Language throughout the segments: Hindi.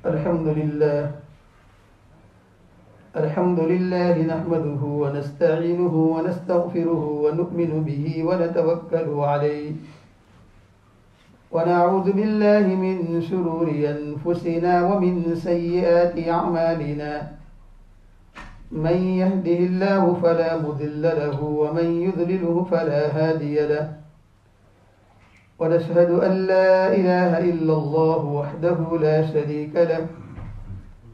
अल्हम्दुलिल्लाह नहमदुहु व नस्तईनुहु व नस्तगफिरुहु व नु'मिनु बिही व नतवक्कलु अलैहि व नअऊज़ु बिल्लाहि मिन शुरूरि अनफुसिना व मिन सय्यिआति अअमालिना मन यहदिहिल्लाहु फला मुदिल्ल लहु व मन युद्लिलहु फला हादिय लहु व नशहदु अन ला इलाहा इल्लल्लाह वहदहु ला शरीक लहु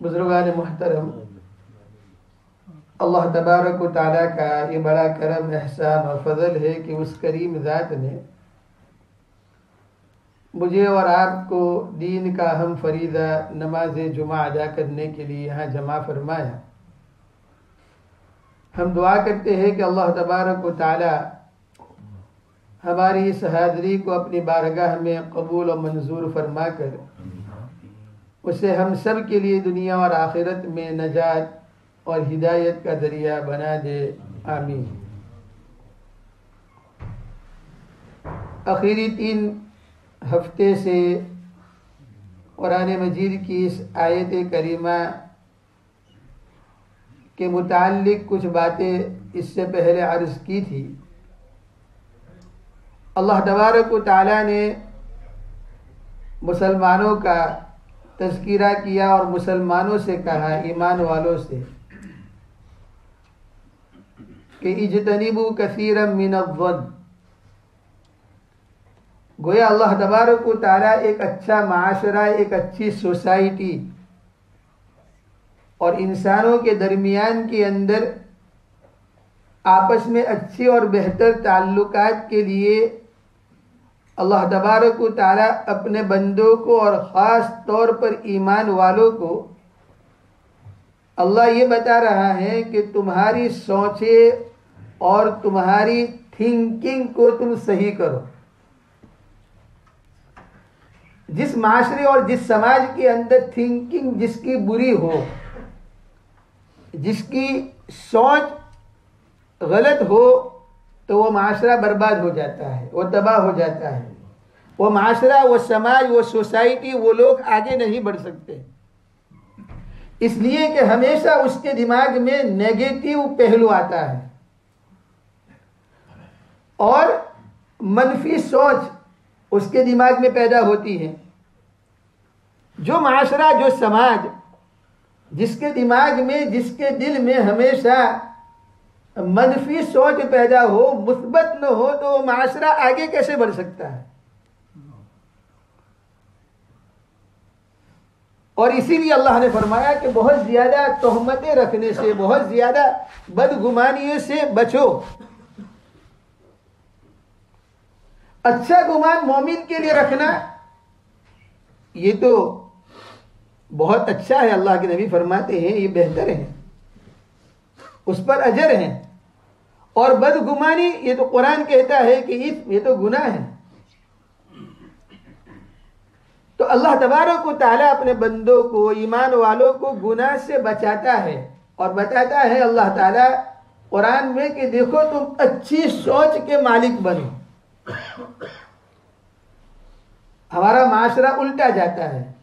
बुजुर्गान मुहतरम, अल्लाह तबारक व तआला का ये बड़ा करम, एहसान और फजल है कि उस करीम ज़ात ने मुझे और आपको दीन का हम फरीदा नमाज जुमा अदा करने के लिए यहाँ जमा फरमाया। हम दुआ करते हैं कि अल्लाह तबारक व तआला हमारी इस हाज़री को अपनी बारगाह में कबूल और मंजूर फरमा कर उसे हम सब के लिए दुनिया और आखिरत में नजात और हिदायत का जरिया बना दे, आमीन। आखिरी 3 हफ्ते से कुरान मजीद की इस आयत करीमा के मुताल्लिक कुछ बातें इससे पहले अर्ज़ की थी। अल्लाह तबारक व तआला ने मुसलमानों का तज़किरा किया और मुसलमानों से कहा, ईमान वालों से, कि इज्तनिबू कसीरम मिनज़्ज़न। गोया अल्लाह तबारक व तआला एक अच्छा माशरा, एक अच्छी सोसाइटी और इंसानों के दरमियान के अंदर आपस में अच्छी और बेहतर ताल्लुकात के लिए अल्लाह तबारक व तआला अपने बंदों को और ख़ास तौर पर ईमान वालों को अल्लाह ये बता रहा है कि तुम्हारी सोचें और तुम्हारी थिंकिंग को तुम सही करो। जिस माशरे और जिस समाज के अंदर थिंकिंग जिसकी बुरी हो, जिसकी सोच गलत हो, तो वो माशरा बर्बाद हो जाता है, वो तबाह हो जाता है। वो माशरा, वो समाज, वो सोसाइटी, वो लोग आगे नहीं बढ़ सकते, इसलिए कि हमेशा उसके दिमाग में नेगेटिव पहलू आता है और मनफी सोच उसके दिमाग में पैदा होती है। जो माशरा, जो समाज जिसके दिमाग में, जिसके दिल में हमेशा मनफी सोच पैदा हो, मुस्बत न हो, तो वो माशरा आगे कैसे बढ़ सकता है। और इसीलिए अल्लाह ने फरमाया कि बहुत ज्यादा तोहमतें रखने से, बहुत ज्यादा बदगुमानियों से बचो। अच्छा गुमान मोमिन के लिए रखना ये तो बहुत अच्छा है। अल्लाह के नबी फरमाते हैं ये बेहतर है, उस पर अजर है। और बदगुमानी, ये तो कुरान कहता है कि ये तो गुनाह है। तो अल्लाह तबारक व तआला अपने बंदों को, ईमान वालों को गुनाह से बचाता है और बताता है अल्लाह ताला कुरान में कि देखो तुम अच्छी सोच के मालिक बनो। हमारा माशरा उल्टा जाता है,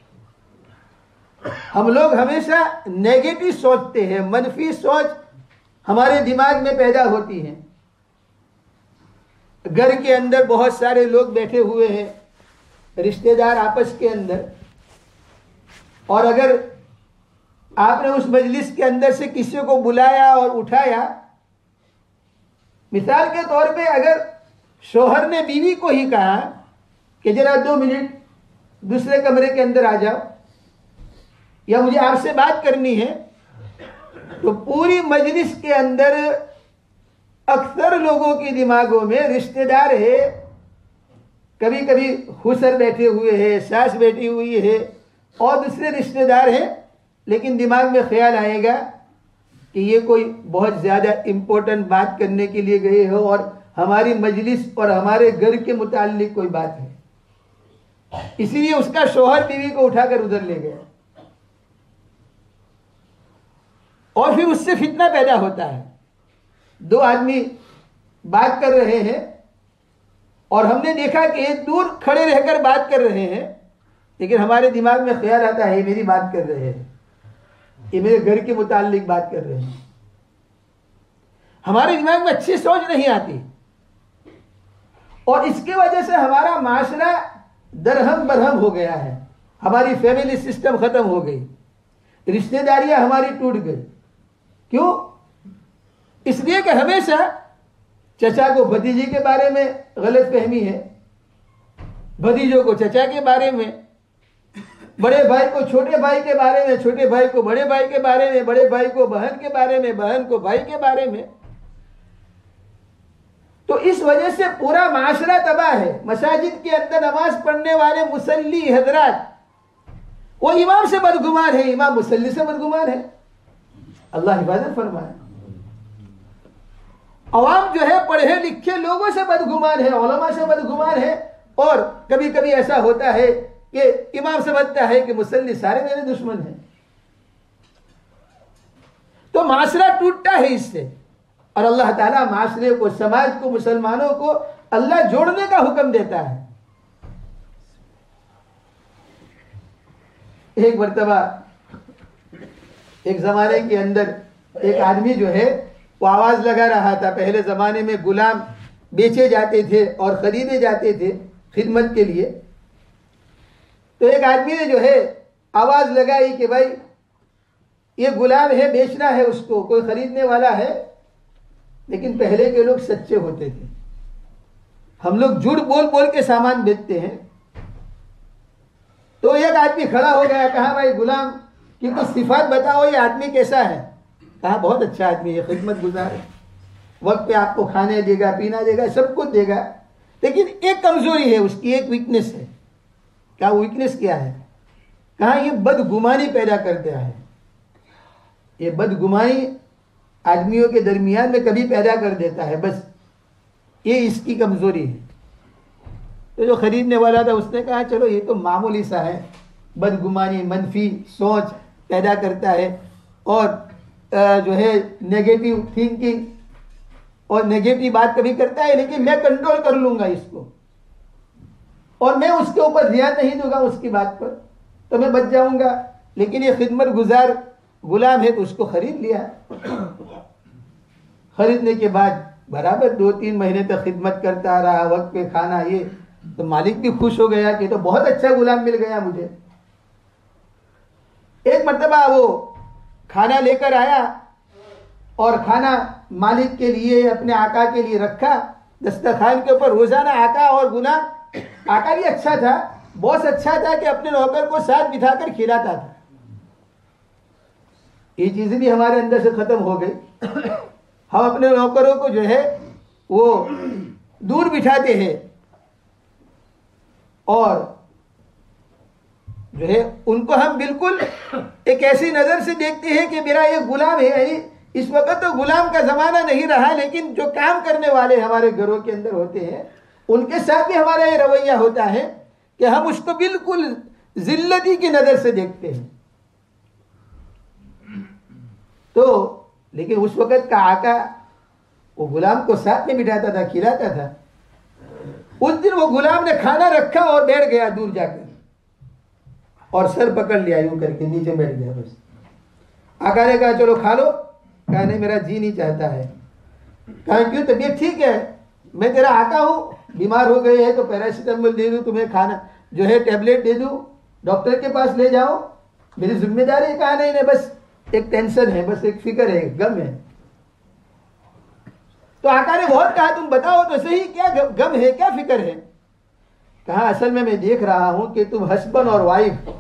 हम लोग हमेशा नेगेटिव सोचते हैं, मनफी सोच हमारे दिमाग में पैदा होती है। घर के अंदर बहुत सारे लोग बैठे हुए हैं, रिश्तेदार आपस के अंदर, और अगर आपने उस मजलिस के अंदर से किसी को बुलाया और उठाया, मिसाल के तौर पे अगर शोहर ने बीवी को ही कहा कि जरा 2 मिनट दूसरे कमरे के अंदर आ जाओ, या मुझे आपसे बात करनी है, तो पूरी मजलिस के अंदर अक्सर लोगों के दिमागों में रिश्तेदार है, कभी कभी हुसर बैठे हुए हैं, सास बैठी हुई है और दूसरे रिश्तेदार हैं, लेकिन दिमाग में ख्याल आएगा कि ये कोई बहुत ज्यादा इंपॉर्टेंट बात करने के लिए गए हो और हमारी मजलिस और हमारे घर के मुताल्लिक कोई बात है, इसीलिए उसका शौहर बीवी को उठाकर उधर ले गया और फिर उससे फितना पैदा होता है। 2 आदमी बात कर रहे हैं और हमने देखा कि ये दूर खड़े रहकर बात कर रहे हैं, लेकिन हमारे दिमाग में ख्याल आता है ये मेरी बात कर रहे हैं, ये मेरे घर के मुताल्लिक बात कर रहे हैं। हमारे दिमाग में अच्छी सोच नहीं आती और इसकी वजह से हमारा माशरा दरहम बरहम हो गया है, हमारी फैमिली सिस्टम खत्म हो गई, रिश्तेदारियां हमारी टूट गई। क्यों? इसलिए कि हमेशा चचा को भतीजे के बारे में गलत फहमी है, भतीजों को चचा के बारे में, बड़े भाई को छोटे भाई के बारे में, छोटे भाई को बड़े भाई के बारे में, बड़े भाई को बहन के बारे में, बहन को भाई के बारे में। तो इस वजह से पूरा माशरा तबाह है। मसाजिद के अंदर नमाज पढ़ने वाले मुसल्ली हजरात, वो इमाम से बदगुमान है, इमाम मुसल्ली से बदगुमान है। अल्लाह हिफाजत फरमाए। अवाम जो है पढ़े लिखे लोगों से बदगुमान है, उलमा से बदगुमान है, और कभी कभी ऐसा होता है कि इमाम समझता है कि मुसल्ली सारे मेरे दुश्मन हैं। तो माशरा टूटता है इससे, और अल्लाह ताला माशरे को, समाज को, मुसलमानों को अल्लाह जोड़ने का हुक्म देता है। एक मर्तबा एक जमाने के अंदर एक आदमी जो है वो आवाज लगा रहा था। पहले जमाने में गुलाम बेचे जाते थे और खरीदे जाते थे खिदमत के लिए। तो एक आदमी ने जो है आवाज लगाई कि भाई ये गुलाम है, बेचना है उसको, कोई खरीदने वाला है। लेकिन पहले के लोग सच्चे होते थे, हम लोग झूठ बोल बोल के सामान बेचते हैं। तो एक आदमी खड़ा हो गया, कहा भाई गुलाम की कुछ सिफात बताओ, ये आदमी कैसा है? कहा बहुत अच्छा आदमी है, खिदमत गुजार है, वक्त पे आपको खाने देगा, पीना देगा, सब कुछ देगा, लेकिन एक कमजोरी है उसकी, एक वीकनेस है। क्या वीकनेस क्या है? कहा ये बदगुमानी पैदा करता है, ये बदगुमानी आदमियों के दरमियान में कभी पैदा कर देता है, बस ये इसकी कमजोरी है। तो जो खरीदने वाला था उसने कहा चलो ये तो मामूली सा है, बदगुमानी, मनफी सोच पैदा करता है और जो है नेगेटिव थिंकिंग और नेगेटिव बात कभी करता है, लेकिन मैं कंट्रोल कर लूंगा इसको और मैं उसके ऊपर ध्यान नहीं दूंगा उसकी बात पर, तो मैं बच जाऊंगा। लेकिन ये खिदमत गुजार गुलाम है तो उसको खरीद लिया। खरीदने के बाद बराबर 2-3 महीने तक खिदमत करता रहा, वक्त पे खाना, ये तो मालिक भी खुश हो गया कि तो बहुत अच्छा गुलाम मिल गया मुझे। एक मर्तबा वो खाना लेकर आया और खाना मालिक के लिए, अपने आका के लिए रखा दस्तरखान के ऊपर। रोजाना आका और गुलाम, आका भी अच्छा था, बहुत अच्छा था कि अपने नौकर को साथ बिठाकर खिलाता था। ये चीजें भी हमारे अंदर से खत्म हो गई। हम अपने नौकरों को जो है वो दूर बिठाते हैं और जो है उनको हम बिल्कुल एक ऐसी नजर से देखते हैं कि मेरा ये गुलाम है। यानी इस वक्त तो गुलाम का जमाना नहीं रहा, लेकिन जो काम करने वाले हमारे घरों के अंदर होते हैं उनके साथ भी हमारा ये रवैया होता है कि हम उसको बिल्कुल जिल्लती की नजर से देखते हैं। तो लेकिन उस वक्त का आका वो गुलाम को साथ में बिठाता था, खिलाता था। उस दिन वो गुलाम ने खाना रखा और बैठ गया दूर जाकर, और सर पकड़ लिया यूं करके, नीचे बैठ गया बस। आका ने कहा चलो खा लो। कहा नहीं, मेरा जी नहीं चाहता है। कहा क्यों, तबीयत ठीक है? मैं तेरा आका हूँ, बीमार हो गए हैं तो पैरासीटामोल दे दूँ तुम्हें, खाना जो है टेबलेट दे दूँ, डॉक्टर के पास ले जाओ, मेरी जिम्मेदारी है। कहा नहीं, बस एक टेंशन है, बस एक फिक्र है, गम है। तो आका ने बहुत कहा तुम बताओ तो सही, क्या गम है, क्या फिक्र है? कहा असल में मैं देख रहा हूं कि तुम हस्बैंड और वाइफ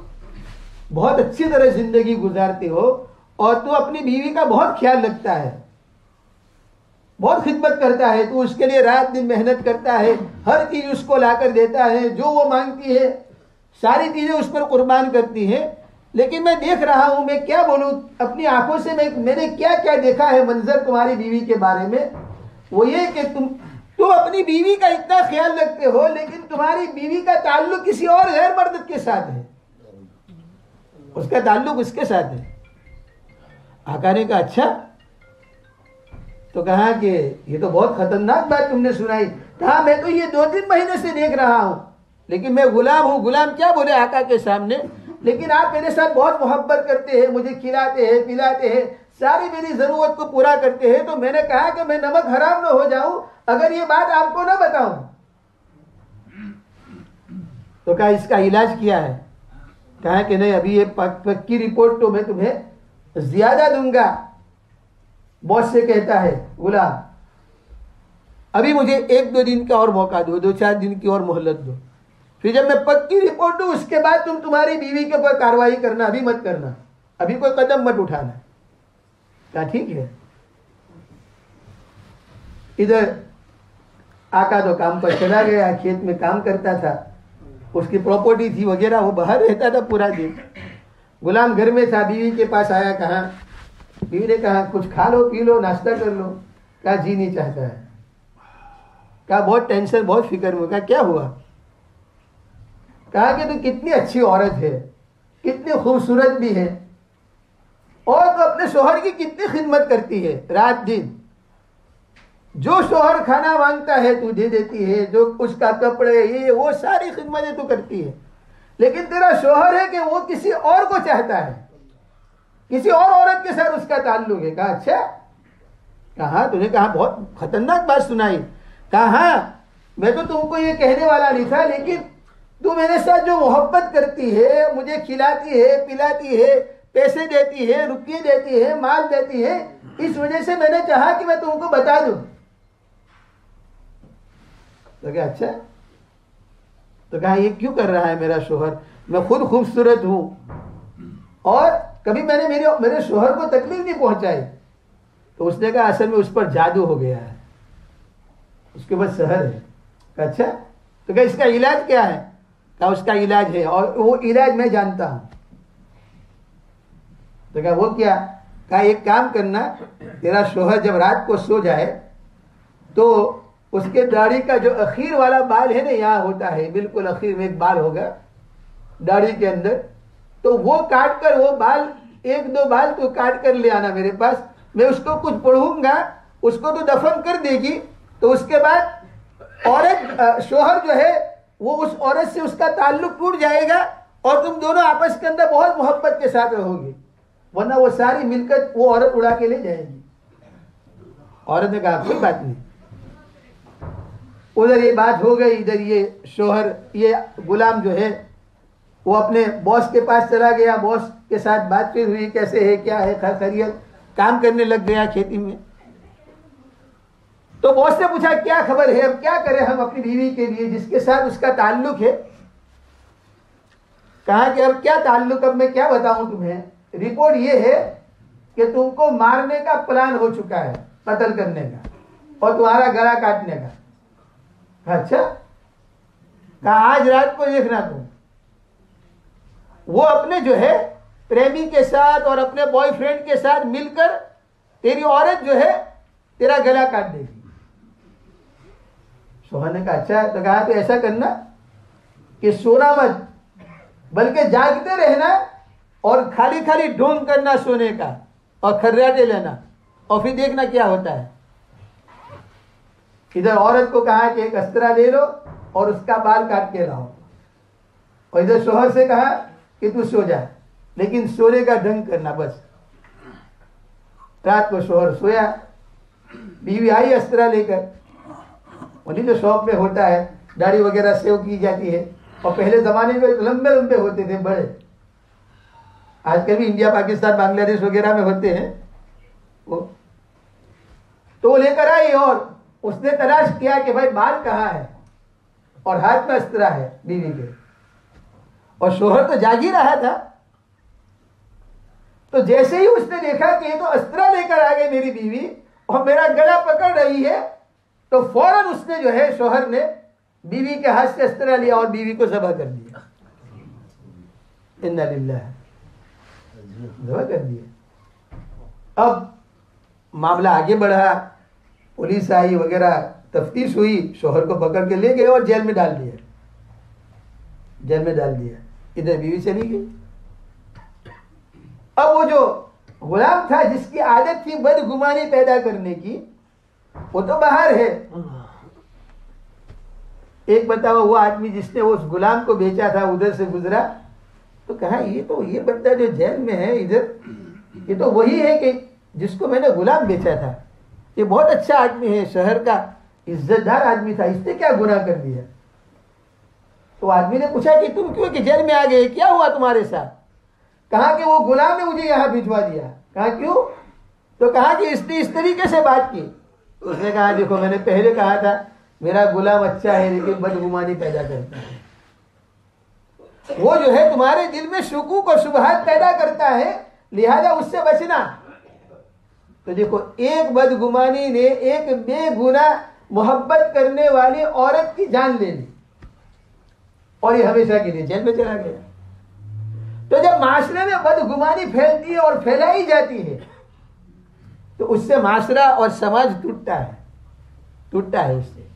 बहुत अच्छी तरह जिंदगी गुजारते हो, और तू अपनी बीवी का बहुत ख्याल रखता है, बहुत खिदमत करता है, तू उसके लिए रात दिन मेहनत करता है, हर चीज उसको लाकर देता है, जो वो मांगती है सारी चीजें उस पर कुर्बान करती है। लेकिन मैं देख रहा हूं, मैं क्या बोलूं, अपनी आंखों से मैंने क्या क्या देखा है मंजर तुम्हारी बीवी के बारे में, वो ये कि तुम अपनी बीवी का इतना ख्याल रखते हो, लेकिन तुम्हारी बीवी का ताल्लुक किसी और गैर मर्द के साथ है, उसका ताल्लुक उसके साथ है। आका ने कहा अच्छा, तो कहा कि ये तो बहुत खतरनाक बात तुमने सुनाई। कहा मैं तो ये 2-3 महीने से देख रहा हूं, लेकिन मैं गुलाम हूं। गुलाम क्या बोले आका के सामने, लेकिन आप मेरे साथ बहुत मोहब्बत करते हैं, मुझे खिलाते हैं, पिलाते हैं, सारी मेरी जरूरत को पूरा करते हैं, तो मैंने कहा कि मैं नमक हराम न हो जाऊं अगर ये बात आपको ना बताऊं। तो कहा इसका इलाज किया है? कहा कि नहीं, अभी ये पक्की रिपोर्ट तो मैं तुम्हें ज्यादा दूंगा। बॉस से कहता है गुलाम, अभी मुझे 1-2 दिन का और मौका दो, 2-4 दिन की और मोहलत दो, फिर जब मैं पक्की रिपोर्ट दूं उसके बाद तुम तुम्हारी बीवी के ऊपर कार्रवाई करना, अभी मत करना, अभी कोई कदम मत उठाना। क्या ठीक है? इधर आका तो काम पर चला गया, खेत में काम करता था, उसकी प्रॉपर्टी थी वगैरह, वो बाहर रहता था पूरा दिन। गुलाम घर में था, बीवी के पास आया। कहा, बीवी ने कहा कुछ खा लो, पी लो, नाश्ता कर लो। कहा जी नहीं चाहता है। कहा बहुत टेंशन, बहुत फिक्र में। कहा क्या हुआ? कहा कि तू कितनी अच्छी औरत है, कितनी खूबसूरत भी है, और तो अपने शोहर की कितनी खिदमत करती है रात दिन। जो शोहर खाना मांगता है तू दे देती है, जो उसका कपड़े ये वो सारी खिदमतें तू करती है, लेकिन तेरा शोहर है कि वो किसी और को चाहता है, किसी और औरत के साथ उसका ताल्लुक है। कहा अच्छा? कहा तूने कहा बहुत खतरनाक बात सुनाई। कहा मैं तो तुमको ये कहने वाला नहीं था, लेकिन तू मेरे साथ जो मोहब्बत करती है, मुझे खिलाती है, पिलाती है, पैसे देती है, रुपये देती है, माल देती है, इस वजह से मैंने चाहा कि मैं तुमको बता दूं। तो क्या अच्छा? तो कहा ये क्यों कर रहा है मेरा शोहर, मैं खुद खूबसूरत हूं और कभी मैंने मेरे शोहर को तकलीफ नहीं पहुंचाई। तो उसने कहा असल में उस पर जादू हो गया है, उसके बाद शहर है। कहा अच्छा? तो क्या इसका इलाज क्या है? कहा उसका इलाज है, और वो इलाज मैं जानता हूं। तो क्या वो क्या? कहा एक काम करना, तेरा शोहर जब रात को सो जाए तो उसके दाढ़ी का जो अखीर वाला बाल है ना, यहाँ होता है बिल्कुल अखीर में एक बाल होगा दाढ़ी के अंदर, तो वो काट कर, वो बाल 1-2 बाल तो काट कर ले आना मेरे पास, मैं उसको कुछ पढ़ूंगा, उसको तो दफन कर देगी, तो उसके बाद औरत शोहर जो है वो उस औरत से उसका ताल्लुक टूट जाएगा और तुम दोनों आपस के अंदर बहुत मोहब्बत के साथ रहोगे, वरना वो सारी मिलकत वो औरत उड़ा के ले जाएगी। औरत ने कहा कोई बात नहीं। उधर ये बात हो गई, इधर ये शोहर, ये गुलाम जो है वो अपने बॉस के पास चला गया, बॉस के साथ बातचीत हुई, कैसे है, क्या है, खैरियत, काम करने लग गया खेती में। तो बॉस ने पूछा क्या खबर है, अब क्या करें हम अपनी बीवी के लिए जिसके साथ उसका ताल्लुक है। कहा कि अब क्या ताल्लुक, अब मैं क्या बताऊं तुम्हें, रिपोर्ट ये है कि तुमको मारने का प्लान हो चुका है, कत्ल करने का और तुम्हारा गला काटने का। अच्छा? कहा आज रात को देखना तुम, वो अपने जो है प्रेमी के साथ और अपने बॉयफ्रेंड के साथ मिलकर तेरी औरत जो है तेरा गला काट देगी। शोहर ने कहा अच्छा। तो कहा तो ऐसा करना कि सोना मत, बल्कि जागते रहना और खाली खाली ढोंग करना सोने का और खर्राटे लेना, और फिर देखना क्या होता है। इधर औरत को कहा कि एक अस्त्रा ले लो और उसका बाल काट के लाओ, और इधर शोहर से कहा कि तू सो जा, लेकिन सोने का ढंग करना बस। रात को शोहर सोया, बीवी आई अस्त्रा लेकर, उन्हीं जो शॉप में होता है दाढ़ी वगैरह सेव की जाती है, और पहले जमाने में लंबे लंबे होते थे बड़े, आजकल भी इंडिया पाकिस्तान बांग्लादेश वगैरह में होते हैं वो। तो वो लेकर आई और उसने तलाश किया कि भाई बाल कहाँ है, और हाथ में अस्त्रा है बीवी के, और शोहर तो जाग ही रहा था। तो जैसे ही उसने देखा कि ये तो अस्त्रा लेकर आ गई मेरी बीवी और मेरा गला पकड़ रही है, तो फौरन उसने जो है शोहर ने बीवी के हाथ से अस्त्रा लिया और बीवी को ज़बह कर दिया। इन्ना लिल्लाह, ज़बह कर दिया। अब मामला आगे बढ़ा, पुलिस आई वगैरह, तफ्तीश हुई, शोहर को पकड़ के ले गए और जेल में डाल दिया, जेल में डाल दिया। इधर बीवी चली गई। अब वो जो गुलाम था जिसकी आदत थी बदगुमानी पैदा करने की, वो तो बाहर है। एक बताओ, वो आदमी जिसने उस गुलाम को बेचा था उधर से गुजरा, तो कहा ये बंदा जो जेल में है इधर, ये तो वही है कि जिसको मैंने गुलाम बेचा था। ये बहुत अच्छा आदमी है, शहर का इज्जतदार आदमी था, इसने क्या गुनाह कर दिया। तो आदमी ने पूछा कि तुम क्यों कि जेल में आ गए, क्या हुआ तुम्हारे साथ। कहा कि वो गुलाम ने मुझे यहां भिजवा दिया। कहा क्यों, तो कहा कि इसने इस तरीके से बात की। उसने कहा देखो मैंने पहले कहा था मेरा गुलाम अच्छा है लेकिन बदगुमानी पैदा करता है, वो जो है तुम्हारे दिल में शुकूक और शुबहात पैदा करता है, लिहाजा उससे बचना। तो देखो, एक बदगुमानी ने एक बेगुनाह मोहब्बत करने वाली औरत की जान ले ली और ये हमेशा के लिए जेल में चला गया। तो जब माशरे में बदगुमानी फैलती है और फैलाई जाती है तो उससे माशरा और समाज टूटता है उससे।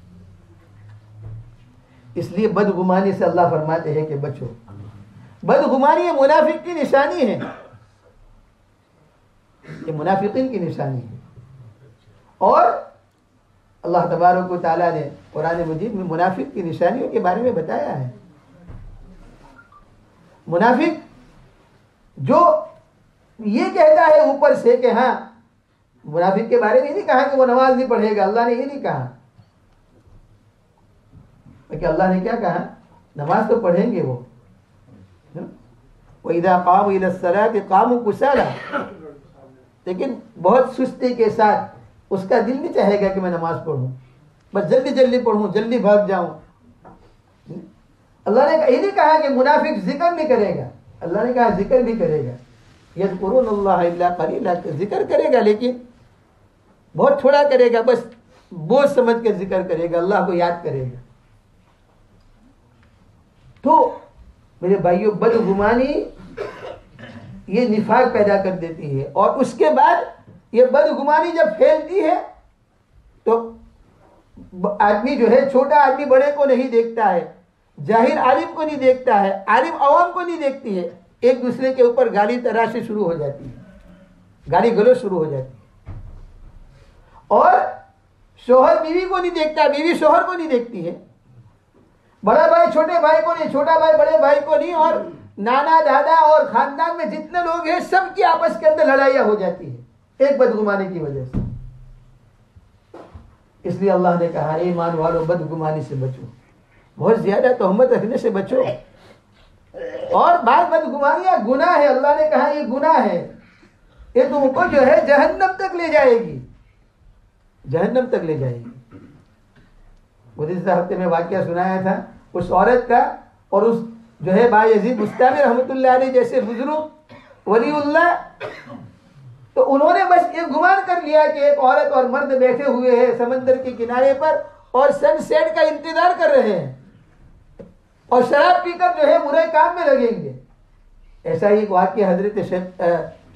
इसलिए बदगुमानी से अल्लाह फरमाते हैं कि बचो। बदगुमानी ये मुनाफिक की निशानी है, ये मुनाफिकीन की निशानी है। और अल्लाह तबारक व तआला ने कुरान मजीद में मुनाफिक की निशानियों के बारे में बताया है। मुनाफिक जो ये कहता है ऊपर से कि हाँ, मुनाफिक के बारे में नहीं कहा कि वो नमाज नहीं पढ़ेगा, अल्लाह ने ये नहीं कहा। कि अल्लाह ने क्या कहा, नमाज तो पढ़ेंगे वो, इज़ा क़ामू इला सलाति क़ामू कुसाला, लेकिन बहुत सुस्ती के साथ उसका दिल नहीं चाहेगा कि मैं नमाज पढ़ूं, बस जल्दी जल्दी पढ़ूं, जल्दी भाग जाऊं। अल्लाह ने ये नहीं कहा कि मुनाफिक जिक्र नहीं करेगा, अल्लाह ने कहा जिक्र भी करेगा। यज़कुरुल्लाह इल्ला क़लीला, जिक्र करेगा लेकिन बहुत थोड़ा करेगा, बस बोझ समझ के जिक्र करेगा, अल्लाह को याद करेगा। तो मेरे भाइयों, बदगुमानी ये निफाक पैदा कर देती है, और उसके बाद ये बदगुमानी जब फैलती है तो आदमी जो है, छोटा आदमी बड़े को नहीं देखता है, जाहिर आलिम को नहीं देखता है, आलिम अवाम को नहीं देखती है, एक दूसरे के ऊपर गाली तराशी शुरू हो जाती है, गाली गलौज शुरू हो जाती है। और शोहर बीवी को नहीं देखता, बीवी शोहर को नहीं देखती है, बड़ा भाई छोटे भाई को नहीं, छोटा भाई बड़े भाई को नहीं, और नाना दादा और खानदान में जितने लोग हैं सबकी आपस के अंदर लड़ाइयां हो जाती है एक बदगुमानी की वजह से। इसलिए अल्लाह ने कहा, ईमान वालों बदगुमानी से बचो, बहुत ज्यादा तोहमत रखने से बचो। और बात बदगुमानियां गुनाह है, अल्लाह ने कहा ये गुनाह है, ये तुमको जो है जहन्नम तक ले जाएगी, जहन्नम तक ले जाएगी। गुज़िश्ता हफ्ते में वाकया सुनाया था उस औरत का, और उस जो है बायजीद बुस्तामी रहमतुल्लाह अलैह जैसे बुजुर्ग वलीउल्लाह, तो उन्होंने बस ये गुमान कर लिया कि एक औरत और मर्द बैठे हुए हैं समंदर के किनारे पर और सनसेट का इंतजार कर रहे हैं और शराब पीकर जो है बुरे काम में लगेंगे। ऐसा ही एक वाकया हजरत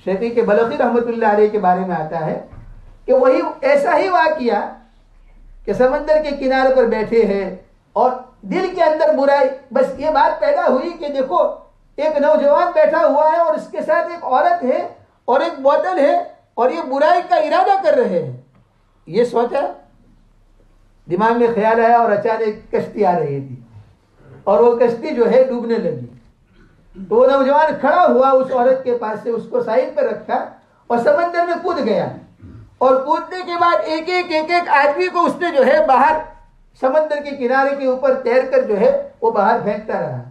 शफी के बलखी रहमतुल्लाह अलैह के बारे में आता है कि वही ऐसा ही वाकया कि समंदर के किनारे पर बैठे हैं और दिल के अंदर बुराई, बस ये बात पैदा हुई कि देखो एक नौजवान बैठा हुआ है और उसके साथ एक औरत है और एक बोतल है और ये बुराई का इरादा कर रहे हैं। ये सोचा दिमाग में ख्याल आया और अचानक कश्ती आ रही थी और वो कश्ती जो है डूबने लगी। तो वो नौजवान खड़ा हुआ उस औरत के पास से, उसको साइड पर रखा और समंदर में कूद गया। और कूदने के बाद एक एक आदमी को उसने जो है बाहर समंदर के किनारे के ऊपर तैर कर जो है वो बाहर फेंकता रहा।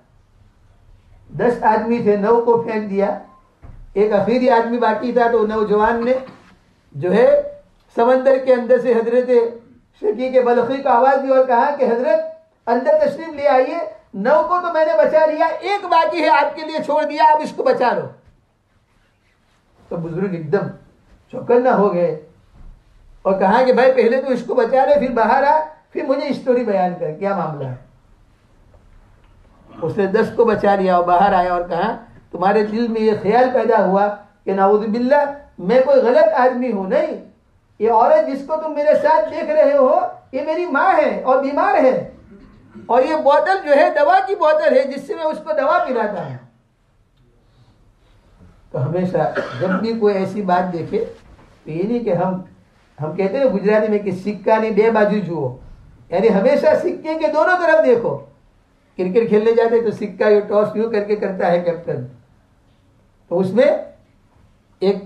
10 आदमी थे, 9 को फेंक दिया, एक आखिरी आदमी बाकी था। तो नौजवान ने जो है समंदर के अंदर से हजरत शकीक बलखी को आवाज दी और कहा कि हजरत अंदर तशरीफ ले आइए, 9 को तो मैंने बचा लिया, एक बाकी है आपके लिए छोड़ दिया, आप इसको बचा लो। तो बुजुर्ग एकदम चौकन्ना हो गए और कहा कि भाई पहले तो इसको बचा ले, फिर बाहर आ, फिर मुझे स्टोरी बयान कर, क्या मामला है। उसने 10 को बचा लिया और बाहर आया और कहा तुम्हारे दिल में ये ख्याल पैदा हुआ कि नाउज़ुबिल्लाह मैं कोई गलत आदमी हूं, नहीं, ये औरत जिसको तुम मेरे साथ देख रहे हो ये मेरी माँ है और बीमार है, और ये बोतल जो है दवा की बोतल है जिससे मैं उसको दवा पिलाता हूं। तो हमेशा जब भी कोई ऐसी बात देखे तो ये नहीं कि हम कहते हैं गुजराती में कि सिक्का नहीं बे बाजू जुओ, यानी हमेशा सिक्के के दोनों तरफ देखो। क्रिकेट खेलने जाते तो सिक्का ये टॉस यूं करके करता है कैप्टन, तो उसमें एक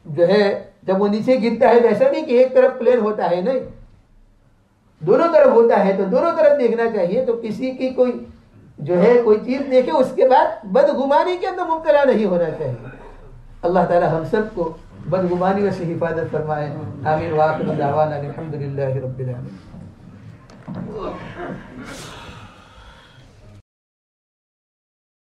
जो है जब वो नीचे गिरता है वैसा नहीं कि एक तरफ प्लेन होता है, नहीं, दोनों तरफ होता है, तो दोनों तरफ देखना चाहिए। तो किसी की कोई जो है कोई चीज देखे उसके बाद बदगुमानी के अंदर मुब्तला नहीं होना चाहिए। अल्लाह ताला हम सबको बदगुमानी से हिफाजत फरमाए। आमीन। वाखिर दावाना अल्हम्दुलिल्लाहि रब्बिल आलमीन।